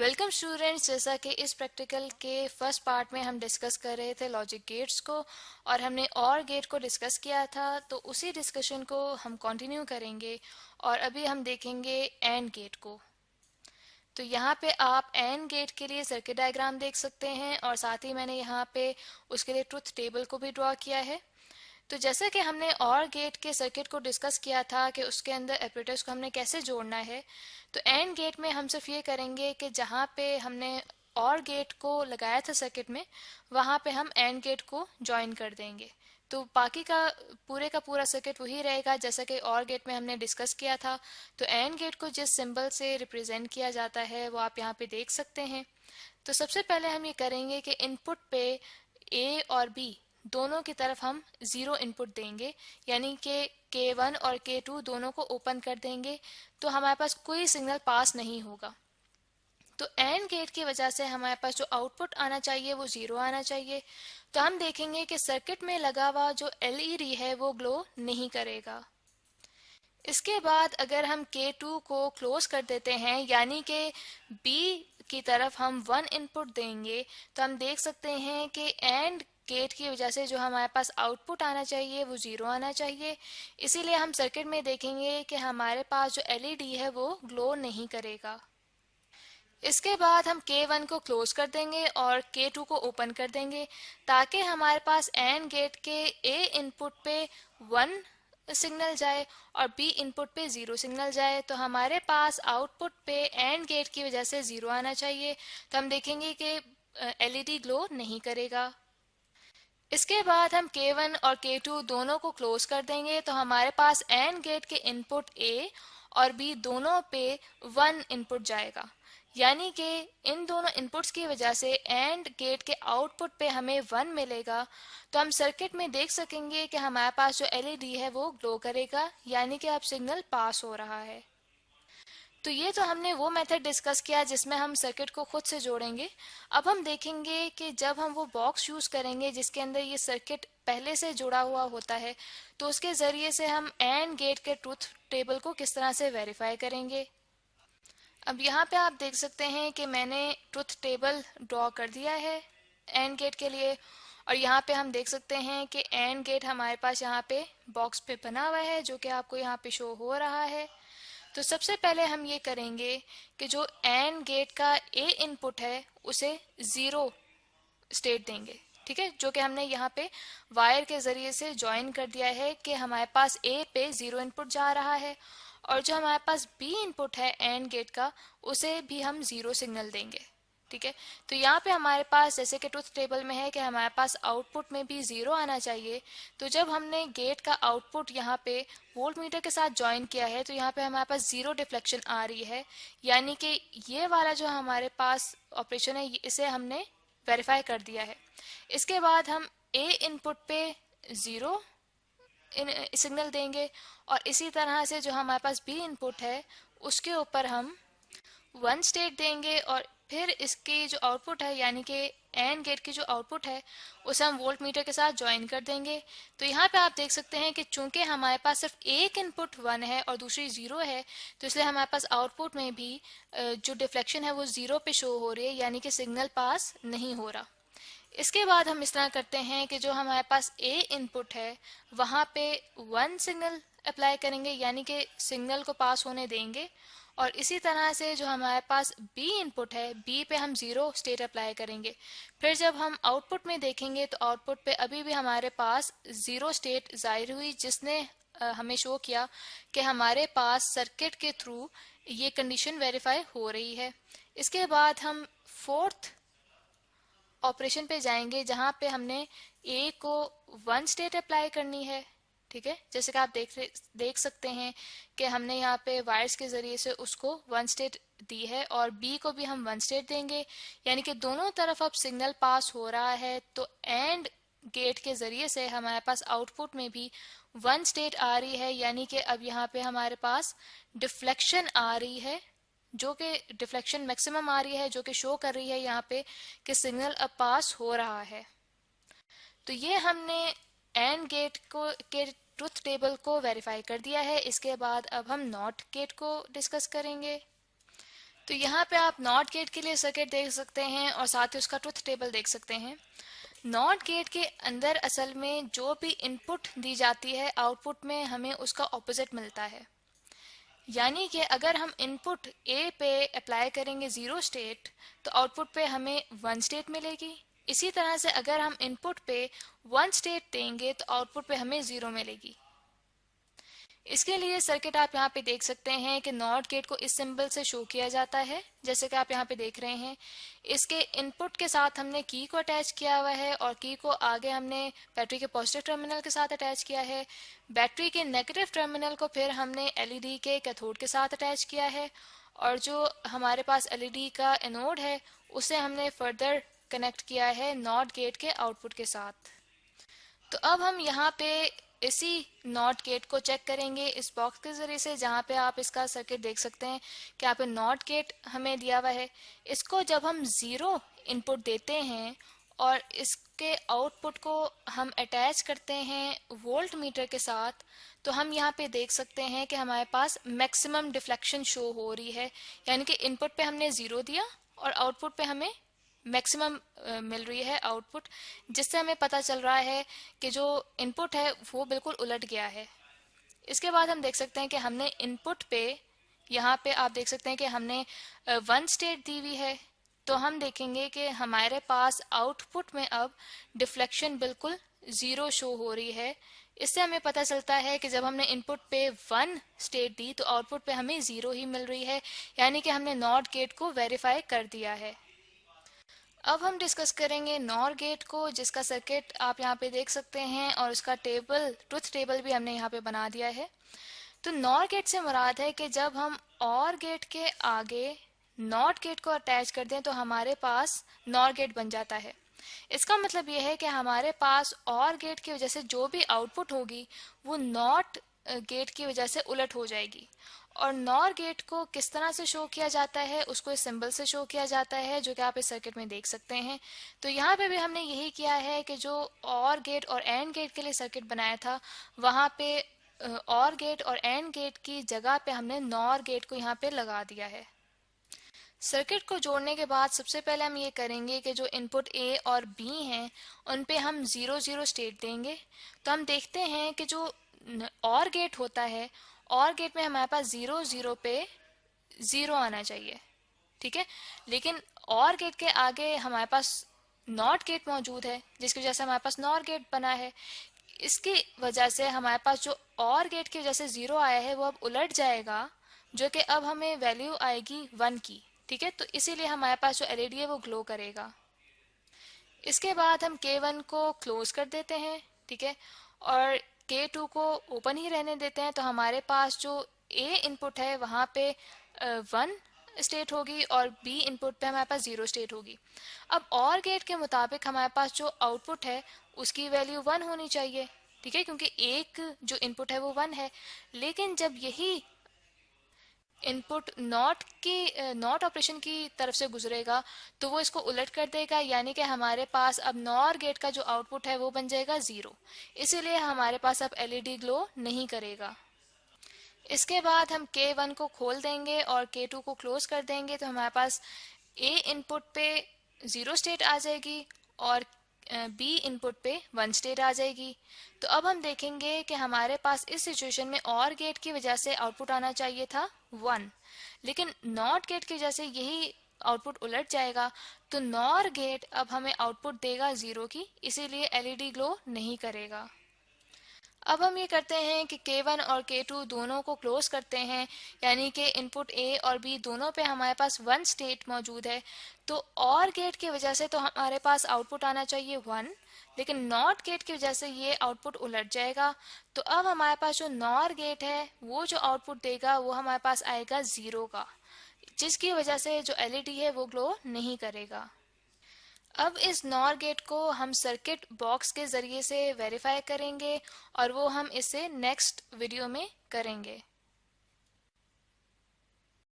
Welcome students. जैसा कि इस प्रैक्टिकल के फर्स्ट पार्ट में हम डिस्कस कर रहे थे लॉजिक गेट्स को और हमने और गेट को डिस्कस किया था, तो उसी डिस्कशन को हम कंटिन्यू करेंगे और अभी हम देखेंगे एंड गेट को। तो यहाँ पे आप एंड गेट के लिए सर्किट डायग्राम देख सकते हैं और साथ ही मैंने यहाँ पे उसके लिए ट्रुथ टेबल को भी ड्रॉ किया है। तो जैसे कि हमने और गेट के सर्किट को डिस्कस किया था कि उसके अंदर ऑपरेटर्स को हमने कैसे जोड़ना है, तो एंड गेट में हम सिर्फ ये करेंगे कि जहाँ पे हमने और गेट को लगाया था सर्किट में, वहाँ पे हम एंड गेट को ज्वाइन कर देंगे। तो बाकी का पूरा सर्किट वही रहेगा जैसा कि और गेट में हमने डिस्कस किया था। तो एंड गेट को जिस सिंबल से रिप्रेजेंट किया जाता है वो आप यहाँ पे देख सकते हैं। तो सबसे पहले हम ये करेंगे कि इनपुट पे ए और बी दोनों की तरफ हम 0 इनपुट देंगे, यानी कि K1 और K2 दोनों को ओपन कर देंगे, तो हमारे पास कोई सिग्नल पास नहीं होगा। तो एंड गेट की वजह से हमारे पास जो आउटपुट आना चाहिए वो 0 आना चाहिए। तो हम देखेंगे कि सर्किट में लगा हुआ जो LED है वो ग्लो नहीं करेगा। इसके बाद अगर हम K2 को क्लोज कर देते हैं, यानी कि B की तरफ हम 1 इनपुट देंगे, तो हम देख सकते हैं कि एंड गेट की वजह से जो हमारे पास आउटपुट आना चाहिए वो 0 आना चाहिए। इसीलिए हम सर्किट में देखेंगे कि हमारे पास जो LED है वो ग्लो नहीं करेगा। इसके बाद हम K1 को क्लोज कर देंगे और K2 को ओपन कर देंगे, ताकि हमारे पास एंड गेट के A इनपुट पे 1 सिग्नल जाए और B इनपुट पे 0 सिग्नल जाए। तो हमारे पास आउटपुट पे एंड गेट की वजह से 0 आना चाहिए। तो हम देखेंगे कि LED ग्लो नहीं करेगा। इसके बाद हम K1 और K2 दोनों को क्लोज कर देंगे, तो हमारे पास एंड गेट के इनपुट A और B दोनों पे 1 इनपुट जाएगा, यानी कि इन दोनों इनपुट्स की वजह से एंड गेट के आउटपुट पे हमें 1 मिलेगा। तो हम सर्किट में देख सकेंगे कि हमारे पास जो LED है वो ग्लो करेगा, यानी कि अब सिग्नल पास हो रहा है। तो ये तो हमने वो मेथड डिस्कस किया जिसमें हम सर्किट को खुद से जोड़ेंगे। अब हम देखेंगे कि जब हम वो बॉक्स यूज़ करेंगे जिसके अंदर ये सर्किट पहले से जुड़ा हुआ होता है, तो उसके ज़रिए से हम एंड गेट के ट्रुथ टेबल को किस तरह से वेरीफाई करेंगे। अब यहाँ पे आप देख सकते हैं कि मैंने ट्रुथ टेबल ड्रॉ कर दिया है एंड गेट के लिए, और यहाँ पे हम देख सकते हैं कि एंड गेट हमारे पास यहाँ पे बॉक्स पे बना हुआ है, जो कि आपको यहाँ पे शो हो रहा है। तो सबसे पहले हम ये करेंगे कि जो एंड गेट का A इनपुट है उसे 0 स्टेट देंगे, ठीक है, जो कि हमने यहाँ पे वायर के ज़रिए से ज्वाइन कर दिया है कि हमारे पास A पे 0 इनपुट जा रहा है, और जो हमारे पास B इनपुट है एंड गेट का उसे भी हम 0 सिग्नल देंगे, ठीक है। तो यहाँ पे हमारे पास जैसे कि ट्रुथ टेबल में है कि हमारे पास आउटपुट में भी 0 आना चाहिए। तो जब हमने गेट का आउटपुट यहाँ पे वोल्ट मीटर के साथ ज्वाइन किया है, तो यहाँ पे हमारे पास 0 डिफ्लेक्शन आ रही है, यानी कि ये वाला जो हमारे पास ऑपरेशन है इसे हमने वेरीफाई कर दिया है। इसके बाद हम A इनपुट पे 0 सिग्नल देंगे, और इसी तरह से जो हमारे पास B इनपुट है उसके ऊपर हम 1 स्टेट देंगे, और फिर इसकी जो आउटपुट है यानी कि एंड गेट की जो आउटपुट है उसे हम वोल्ट मीटर के साथ ज्वाइन कर देंगे। तो यहाँ पे आप देख सकते हैं कि चूंकि हमारे पास सिर्फ एक इनपुट 1 है और दूसरी 0 है, तो इसलिए हमारे पास आउटपुट में भी जो डिफ्लेक्शन है वो 0 पे शो हो रही है, यानी कि सिग्नल पास नहीं हो रहा। इसके बाद हम इस तरह करते हैं कि जो हमारे पास A इनपुट है वहाँ पे 1 सिग्नल अप्लाई करेंगे, यानी कि सिग्नल को पास होने देंगे, और इसी तरह से जो हमारे पास B इनपुट है B पे हम 0 स्टेट अप्लाई करेंगे। फिर जब हम आउटपुट में देखेंगे तो आउटपुट पे अभी भी हमारे पास 0 स्टेट जाहिर हुई, जिसने हमें शो किया कि हमारे पास सर्किट के थ्रू ये कंडीशन वेरीफाई हो रही है। इसके बाद हम फोर्थ ऑपरेशन पे जाएंगे जहाँ पे हमने A को 1 स्टेट अप्लाई करनी है, ठीक है। जैसे कि आप देख सकते हैं कि हमने यहाँ पे वायर्स के ज़रिए से उसको 1 स्टेट दी है, और B को भी हम 1 स्टेट देंगे, यानी कि दोनों तरफ अब सिग्नल पास हो रहा है। तो एंड गेट के ज़रिए से हमारे पास आउटपुट में भी 1 स्टेट आ रही है, यानी कि अब यहाँ पे हमारे पास डिफ्लेक्शन आ रही है, जो कि डिफ्लेक्शन मैक्सिमम आ रही है, जो कि शो कर रही है यहाँ पे कि सिग्नल अब पास हो रहा है। तो ये हमने एंड गेट को के ट्रुथ टेबल को वेरीफाई कर दिया है। इसके बाद अब हम नॉट गेट को डिस्कस करेंगे। तो यहाँ पे आप नॉट गेट के लिए सर्किट देख सकते हैं और साथ ही उसका ट्रुथ टेबल देख सकते हैं। नॉट गेट के अंदर असल में जो भी इनपुट दी जाती है आउटपुट में हमें उसका ऑपोजिट मिलता है। यानी कि अगर हम इनपुट ए पे अप्लाई करेंगे 0 स्टेट तो आउटपुट पे हमें 1 स्टेट मिलेगी। इसी तरह से अगर हम इनपुट पे 1 स्टेट देंगे तो आउटपुट पे हमें 0 मिलेगी। इसके लिए सर्किट आप यहाँ पे देख सकते हैं कि नॉट गेट को इस सिंबल से शो किया जाता है, जैसे कि आप यहाँ पे देख रहे हैं। इसके इनपुट के साथ हमने की को अटैच किया हुआ है और की को आगे हमने बैटरी के पॉजिटिव टर्मिनल के साथ अटैच किया है। बैटरी के नेगेटिव टर्मिनल को फिर हमने एलईडी के कैथोड के साथ अटैच किया है और जो हमारे पास एलईडी का एनोड है उसे हमने फर्दर कनेक्ट किया है नॉट गेट के आउटपुट के साथ। तो अब हम यहाँ पे इसी नॉट गेट को चेक करेंगे इस बॉक्स के ज़रिए से, जहाँ पे आप इसका सर्किट देख सकते हैं कि यहाँ पे नॉट गेट हमें दिया हुआ है। इसको जब हम 0 इनपुट देते हैं और इसके आउटपुट को हम अटैच करते हैं वोल्ट मीटर के साथ, तो हम यहाँ पे देख सकते हैं कि हमारे पास मैक्सिमम डिफ्लेक्शन शो हो रही है। यानी कि इनपुट पे हमने 0 दिया और आउटपुट पे हमें मैक्सिमम मिल रही है आउटपुट, जिससे हमें पता चल रहा है कि जो इनपुट है वो बिल्कुल उलट गया है। इसके बाद हम देख सकते हैं कि हमने इनपुट पे यहाँ पे आप देख सकते हैं कि हमने 1 स्टेट दी हुई है। तो हम देखेंगे कि हमारे पास आउटपुट में अब डिफ्लेक्शन बिल्कुल 0 शो हो रही है। इससे हमें पता चलता है कि जब हमने इनपुट पे 1 स्टेट दी तो आउटपुट पे हमें 0 ही मिल रही है, यानी कि हमने नॉट गेट को वेरीफाई कर दिया है। अब हम डिस्कस करेंगे नॉर गेट को, जिसका सर्किट आप यहाँ पे देख सकते हैं और उसका टेबल ट्रुथ टेबल भी हमने यहाँ पे बना दिया है। तो नॉर गेट से मुराद है कि जब हम और गेट के आगे नॉट गेट को अटैच कर दें तो हमारे पास नॉर गेट बन जाता है। इसका मतलब ये है कि हमारे पास और गेट की वजह से जो भी आउटपुट होगी वो नॉट गेट की वजह से उलट हो जाएगी। और नॉर गेट को किस तरह से शो किया जाता है, उसको इस सिंबल से शो किया जाता है, जो कि आप इस सर्किट में देख सकते हैं। तो यहाँ पे भी हमने यही किया है कि जो और गेट और एंड गेट के लिए सर्किट बनाया था वहाँ पे और गेट और एंड गेट की जगह पे हमने नॉर गेट को यहाँ पे लगा दिया है। सर्किट को जोड़ने के बाद सबसे पहले हम ये करेंगे कि जो इनपुट ए और बी हैं उन पे हम 0 स्टेट देंगे। तो हम देखते हैं कि जो और गेट होता है, और गेट में हमारे पास 0 पे 0 आना चाहिए, ठीक है। लेकिन और गेट के आगे हमारे पास नॉट गेट मौजूद है, जिसकी वजह से हमारे पास नॉर गेट बना है। इसकी वजह से हमारे पास जो और गेट की वजह से 0 आया है वो अब उलट जाएगा, जो कि अब हमें वैल्यू आएगी 1 की, ठीक है। तो इसीलिए हमारे पास जो एलईडी है वो ग्लो करेगा। इसके बाद हम K1 को क्लोज कर देते हैं, ठीक है, और K2 को ओपन ही रहने देते हैं। तो हमारे पास जो A इनपुट है वहाँ पे 1 स्टेट होगी और B इनपुट पे हमारे पास 0 स्टेट होगी। अब और गेट के मुताबिक हमारे पास जो आउटपुट है उसकी वैल्यू 1 होनी चाहिए, ठीक है, क्योंकि एक जो इनपुट है वो 1 है। लेकिन जब यही इनपुट नॉट ऑपरेशन की तरफ से गुजरेगा तो वो इसको उलट कर देगा, यानी कि हमारे पास अब नॉर गेट का जो आउटपुट है वो बन जाएगा 0। इसीलिए हमारे पास अब एलईडी ग्लो नहीं करेगा। इसके बाद हम K1 को खोल देंगे और K2 को क्लोज कर देंगे। तो हमारे पास A इनपुट पे 0 स्टेट आ जाएगी और B इनपुट पे 1 स्टेट आ जाएगी। तो अब हम देखेंगे कि हमारे पास इस सिचुएशन में और गेट की वजह से आउटपुट आना चाहिए था 1, लेकिन नॉट गेट की वजह से यही आउटपुट उलट जाएगा। तो नॉर गेट अब हमें आउटपुट देगा 0 की, इसीलिए एलईडी ग्लो नहीं करेगा। अब हम ये करते हैं कि K1 और K2 दोनों को क्लोज करते हैं, यानी कि इनपुट A और B दोनों पे हमारे पास 1 स्टेट मौजूद है। तो और गेट की वजह से तो हमारे पास आउटपुट आना चाहिए 1, लेकिन नॉट गेट की वजह से ये आउटपुट उलट जाएगा। तो अब हमारे पास जो नॉर गेट है वो जो आउटपुट देगा वो हमारे पास आएगा 0 का, जिसकी वजह से जो एलईडी है वो ग्लो नहीं करेगा। अब इस नॉर गेट को हम सर्किट बॉक्स के ज़रिए से वेरीफाई करेंगे और वो हम इसे नेक्स्ट वीडियो में करेंगे।